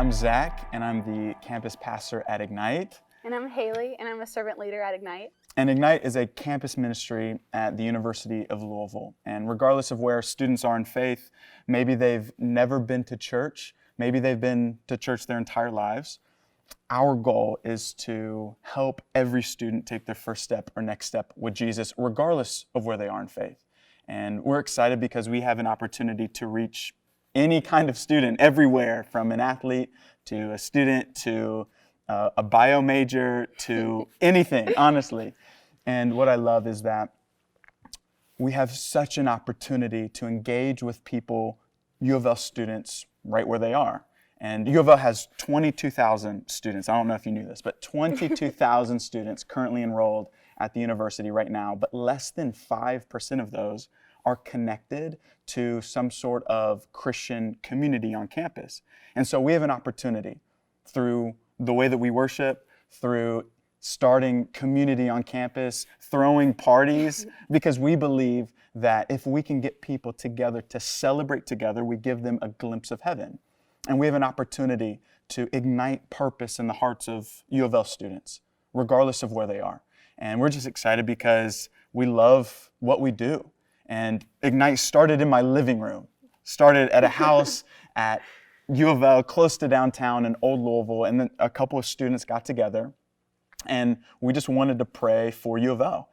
I'm Zach, and I'm the campus pastor at Ignite. And I'm Haley, and I'm a servant leader at Ignite. And Ignite is a campus ministry at the University of Louisville. And regardless of where students are in faith, maybe they've never been to church, maybe they've been to church their entire lives, our goal is to help every student take their first step or next step with Jesus, regardless of where they are in faith. And we're excited because we have an opportunity to reach any kind of student everywhere, from an athlete to a student to a bio major to anything, honestly. And what I love is that we have such an opportunity to engage with people, U of L students, right where they are. And U of L has 22,000 students. I don't know if you knew this, but 22,000 students currently enrolled at the university right now, but less than 5% of those are connected to some sort of Christian community on campus. And so we have an opportunity through the way that we worship, through starting community on campus, throwing parties, because we believe that if we can get people together to celebrate together, we give them a glimpse of heaven. And we have an opportunity to ignite purpose in the hearts of U of L students, regardless of where they are. And we're just excited because we love what we do. And Ignite started in my living room, started at a house at U of L, close to downtown in Old Louisville, and then a couple of students got together, and we just wanted to pray for U of L.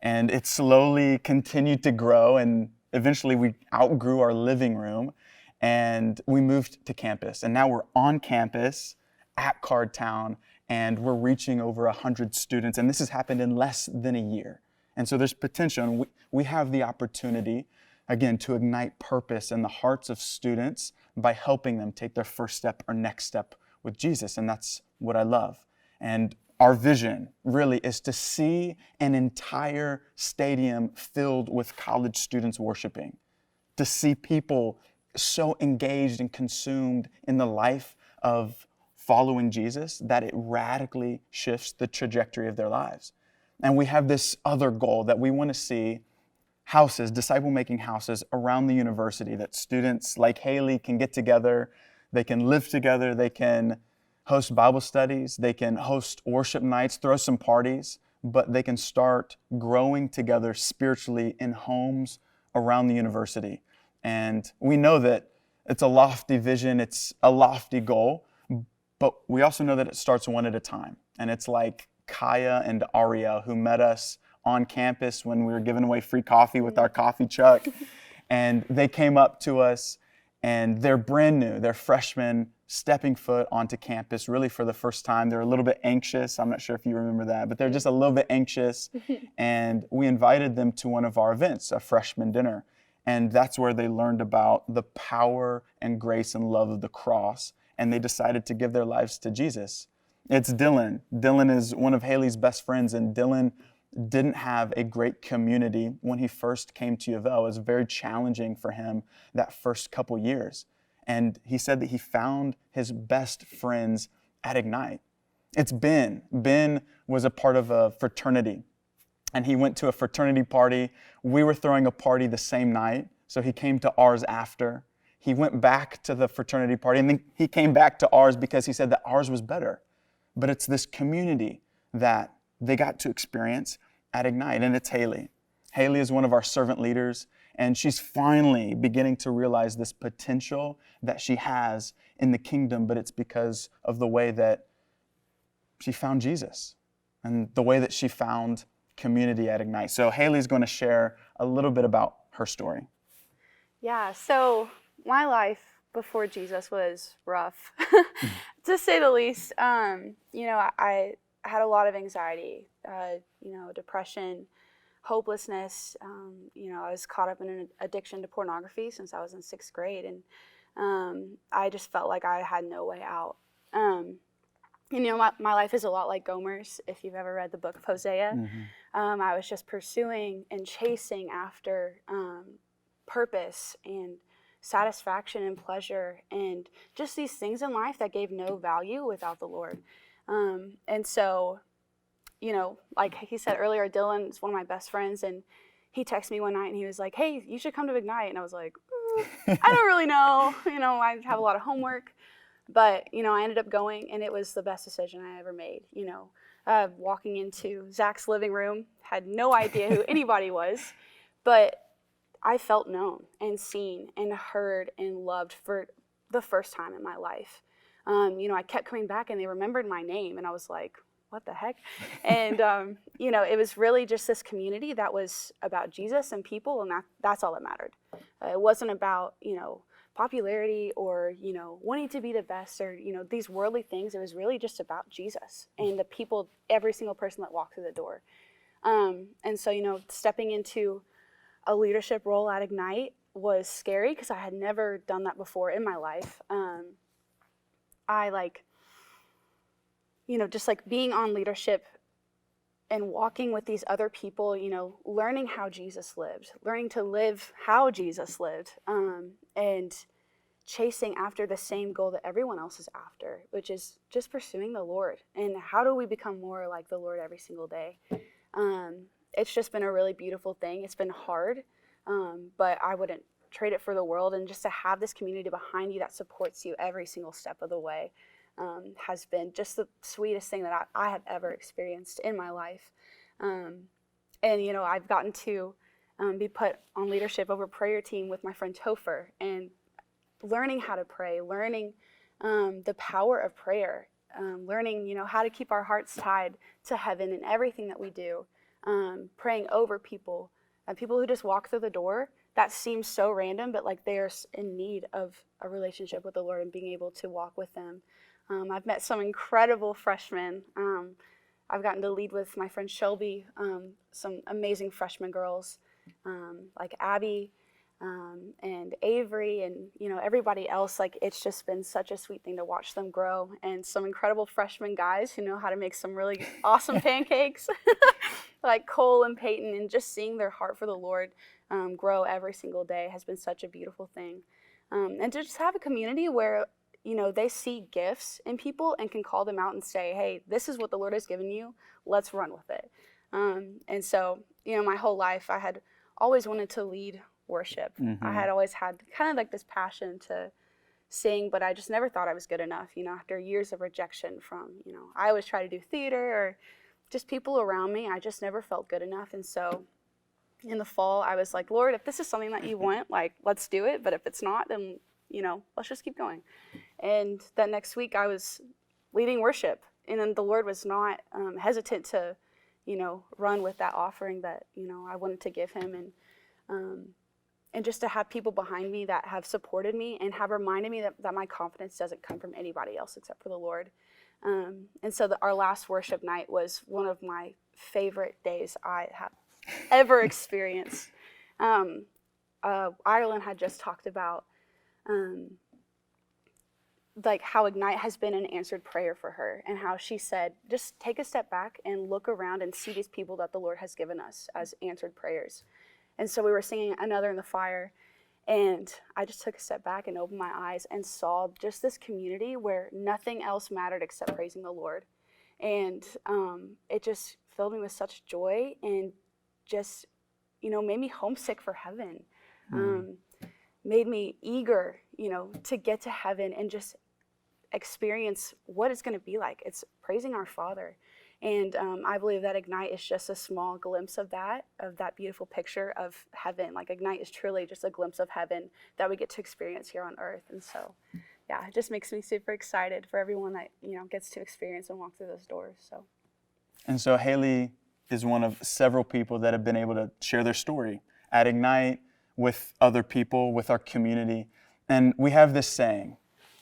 And it slowly continued to grow, and eventually we outgrew our living room, and we moved to campus. And now we're on campus at Cardtown, and we're reaching over 100 students, and this has happened in less than a year. And so there's potential, and we have the opportunity, again, to ignite purpose in the hearts of students by helping them take their first step or next step with Jesus, and that's what I love. And our vision really is to see an entire stadium filled with college students worshiping, to see people so engaged and consumed in the life of following Jesus that it radically shifts the trajectory of their lives. And we have this other goal that we want to see houses, disciple-making houses around the university that students like Haley can get together, they can live together, they can host Bible studies, they can host worship nights, throw some parties, but they can start growing together spiritually in homes around the university. And we know that it's a lofty vision, it's a lofty goal, but we also know that it starts one at a time. And it's like Kaya and Ariel, who met us on campus when we were giving away free coffee with our coffee truck. And they came up to us, and they're brand new. They're freshmen stepping foot onto campus really for the first time. They're a little bit anxious. I'm not sure if you remember that, but they're just a little bit anxious. And we invited them to one of our events, a freshman dinner. And that's where they learned about the power and grace and love of the cross. And they decided to give their lives to Jesus. It's Dylan. Dylan is one of Haley's best friends, and Dylan didn't have a great community when he first came to U of L. It was very challenging for him that first couple years. And he said that he found his best friends at Ignite. It's Ben. Ben was a part of a fraternity, and he went to a fraternity party. We were throwing a party the same night, so he came to ours after. He went back to the fraternity party, and then he came back to ours because he said that ours was better. But it's this community that they got to experience at Ignite, and it's Haley. Haley is one of our servant leaders, and she's finally beginning to realize this potential that she has in the kingdom, but it's because of the way that she found Jesus and the way that she found community at Ignite. So Haley's going to share a little bit about her story. Yeah, so my life before Jesus was rough, to say the least. I had a lot of anxiety, depression, hopelessness. I was caught up in an addiction to pornography since I was in 6th grade, and I just felt like I had no way out. My life is a lot like Gomer's, if you've ever read the book of Hosea. Mm-hmm. I was just pursuing and chasing after purpose and satisfaction and pleasure and just these things in life that gave no value without the Lord. And so, like he said earlier, Dylan is one of my best friends, and he texted me one night and he was like, "Hey, you should come to Ignite." And I was like, I don't really know. I have a lot of homework. But, I ended up going, and it was the best decision I ever made. Walking into Zach's living room, had no idea who anybody was, but I felt known and seen and heard and loved for the first time in my life. I kept coming back, and they remembered my name, and I was like, what the heck? And, it was really just this community that was about Jesus and people, and that's all that mattered. It wasn't about, popularity or, wanting to be the best or, these worldly things. It was really just about Jesus and the people, every single person that walked through the door. And so, stepping into a leadership role at Ignite was scary because I had never done that before in my life. I just being on leadership and walking with these other people, learning how Jesus lived, learning to live how Jesus lived, and chasing after the same goal that everyone else is after, which is just pursuing the Lord. And how do we become more like the Lord every single day? It's just been a really beautiful thing. It's been hard, but I wouldn't trade it for the world. And just to have this community behind you that supports you every single step of the way has been just the sweetest thing that I have ever experienced in my life. And, I've gotten to be put on leadership over prayer team with my friend Topher, and learning how to pray, learning the power of prayer, learning, how to keep our hearts tied to heaven in everything that we do, praying over people, people who just walk through the door. That seems so random, but they're in need of a relationship with the Lord and being able to walk with them. I've met some incredible freshmen. I've gotten to lead with my friend Shelby, some amazing freshman girls like Abby and Avery and, everybody else. It's just been such a sweet thing to watch them grow, and some incredible freshman guys who know how to make some really awesome pancakes like Cole and Peyton, and just seeing their heart for the Lord grow every single day has been such a beautiful thing. And to just have a community where they see gifts in people and can call them out and say, hey, this is what the Lord has given you. Let's run with it. And so, my whole life I had always wanted to lead worship. Mm-hmm. I had always had kind of this passion to sing, but I just never thought I was good enough. After years of rejection from, I always try to do theater or just people around me, I just never felt good enough. And so in the fall, I was like, Lord, if this is something that you want, let's do it. But if it's not, then, let's just keep going. And that next week I was leading worship, and then the Lord was not hesitant to, run with that offering that, I wanted to give him. And just to have people behind me that have supported me and have reminded me that my confidence doesn't come from anybody else except for the Lord. And so our last worship night was one of my favorite days I have ever experienced. Ireland had just talked about how Ignite has been an answered prayer for her, and how she said, just take a step back and look around and see these people that the Lord has given us as answered prayers. And so we were singing Another in the Fire, and I just took a step back and opened my eyes and saw just this community where nothing else mattered except praising the Lord. And it just filled me with such joy and just, made me homesick for heaven. Made me eager, to get to heaven and just experience what it's going to be like. It's praising our Father. And I believe that Ignite is just a small glimpse of that beautiful picture of heaven. Ignite is truly just a glimpse of heaven that we get to experience here on earth. And so, yeah, it just makes me super excited for everyone that, gets to experience and walk through those doors. And so Haley is one of several people that have been able to share their story at Ignite with other people, with our community. And we have this saying.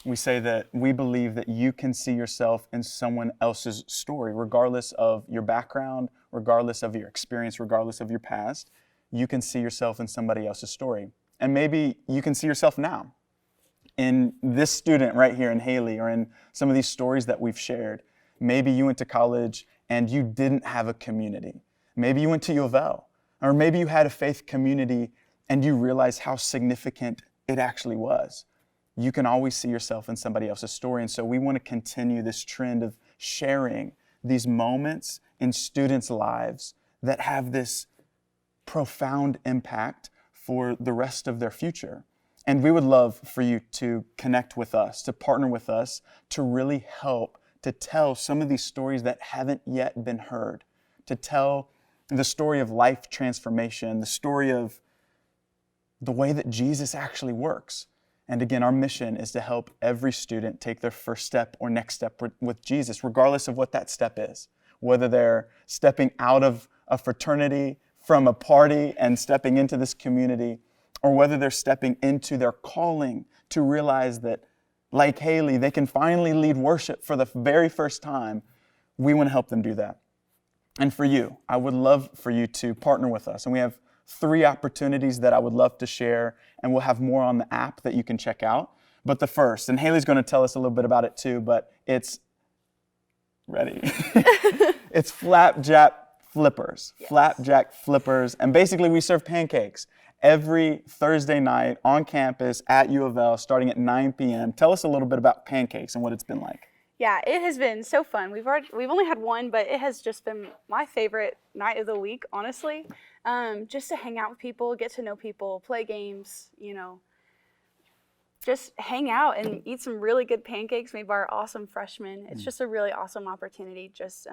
We say that we believe that you can see yourself in someone else's story, regardless of your background, regardless of your experience, regardless of your past. You can see yourself in somebody else's story. And maybe you can see yourself now in this student right here in Haley, or in some of these stories that we've shared. Maybe you went to college and you didn't have a community. Maybe you went to U of L, or maybe you had a faith community and you realized how significant it actually was. You can always see yourself in somebody else's story. And so we want to continue this trend of sharing these moments in students' lives that have this profound impact for the rest of their future. And we would love for you to connect with us, to partner with us, to really help to tell some of these stories that haven't yet been heard, to tell the story of life transformation, the story of the way that Jesus actually works. And again, our mission is to help every student take their first step or next step with Jesus, regardless of what that step is. Whether they're stepping out of a fraternity, from a party, and stepping into this community, or whether they're stepping into their calling to realize that, like Haley, they can finally lead worship for the very first time. We want to help them do that. And for you, I would love for you to partner with us. And we have 3 opportunities that I would love to share, and we'll have more on the app that you can check out. But the first, and Haley's going to tell us a little bit about it too, but it's ready. It's flapjack flippers. Yes. Flapjack flippers. And basically we serve pancakes every Thursday night on campus at U of L starting at 9 p.m. Tell us a little bit about pancakes and what it's been like. Yeah, it has been so fun. We've only had one, but it has just been my favorite night of the week, honestly. Just to hang out with people, get to know people, play games, just hang out and eat some really good pancakes made by our awesome freshmen. It's just a really awesome opportunity just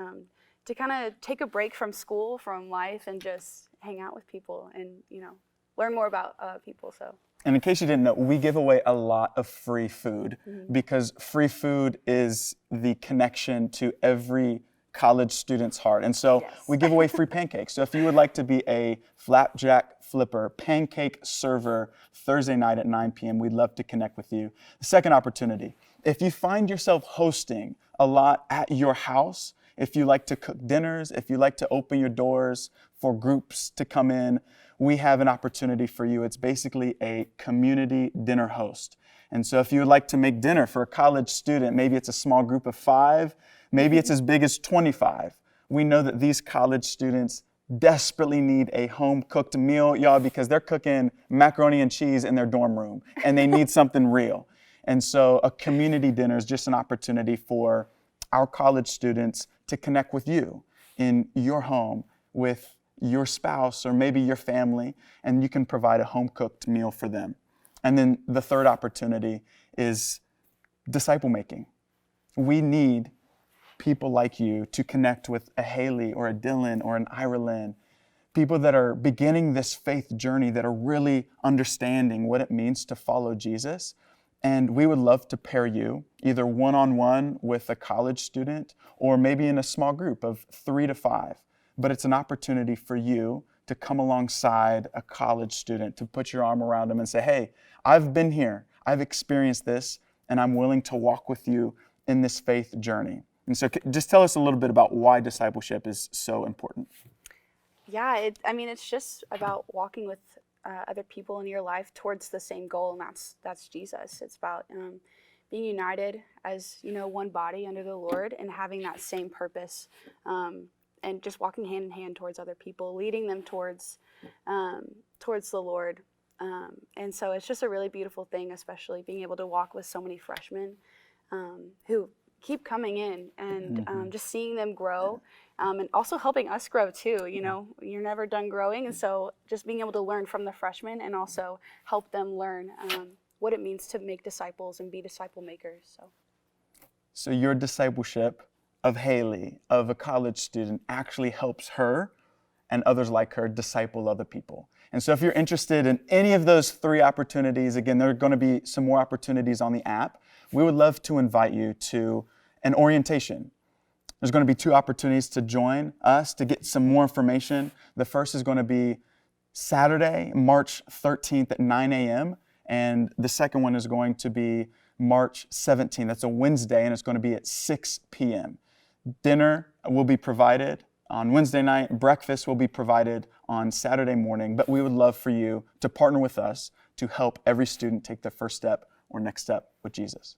to kind of take a break from school, from life, and just hang out with people and, learn more about people. So. And in case you didn't know, we give away a lot of free food because free food is the connection to every college student's heart. And so we give away free pancakes. So if you would like to be a flapjack flipper, pancake server Thursday night at 9 p.m., we'd love to connect with you. The second opportunity, if you find yourself hosting a lot at your house, if you like to cook dinners, if you like to open your doors for groups to come in, we have an opportunity for you. It's basically a community dinner host. And so if you would like to make dinner for a college student, maybe it's a small group of 5, maybe it's as big as 25. We know that these college students desperately need a home-cooked meal, y'all, because they're cooking macaroni and cheese in their dorm room, and they need something real. And so a community dinner is just an opportunity for our college students to connect with you in your home with your spouse or maybe your family, and you can provide a home-cooked meal for them. And then the third opportunity is disciple making. We need people like you to connect with a Haley or a Dylan or an Ireland, people that are beginning this faith journey, that are really understanding what it means to follow Jesus. And we would love to pair you either one-on-one with a college student or maybe in a small group of 3 to 5. But it's an opportunity for you to come alongside a college student, to put your arm around them and say, hey, I've been here, I've experienced this, and I'm willing to walk with you in this faith journey. And so just tell us a little bit about why discipleship is so important. Yeah, it's just about walking with other people in your life towards the same goal, and that's Jesus. It's about being united as, one body under the Lord and having that same purpose. And just walking hand in hand towards other people, leading them towards the Lord. And so it's just a really beautiful thing, especially being able to walk with so many freshmen who keep coming in and just seeing them grow and also helping us grow too. You're never done growing. And so just being able to learn from the freshmen and also help them learn what it means to make disciples and be disciple makers. So your discipleship of Haley, of a college student, actually helps her and others like her disciple other people. And so if you're interested in any of those 3 opportunities, again, there are going to be some more opportunities on the app. We would love to invite you to an orientation. There's going to be 2 opportunities to join us to get some more information. The first is going to be Saturday, March 13th at 9 a.m. And the second one is going to be March 17th. That's a Wednesday, and it's going to be at 6 p.m. Dinner will be provided on Wednesday night. Breakfast will be provided on Saturday morning. But we would love for you to partner with us to help every student take their first step or next step with Jesus.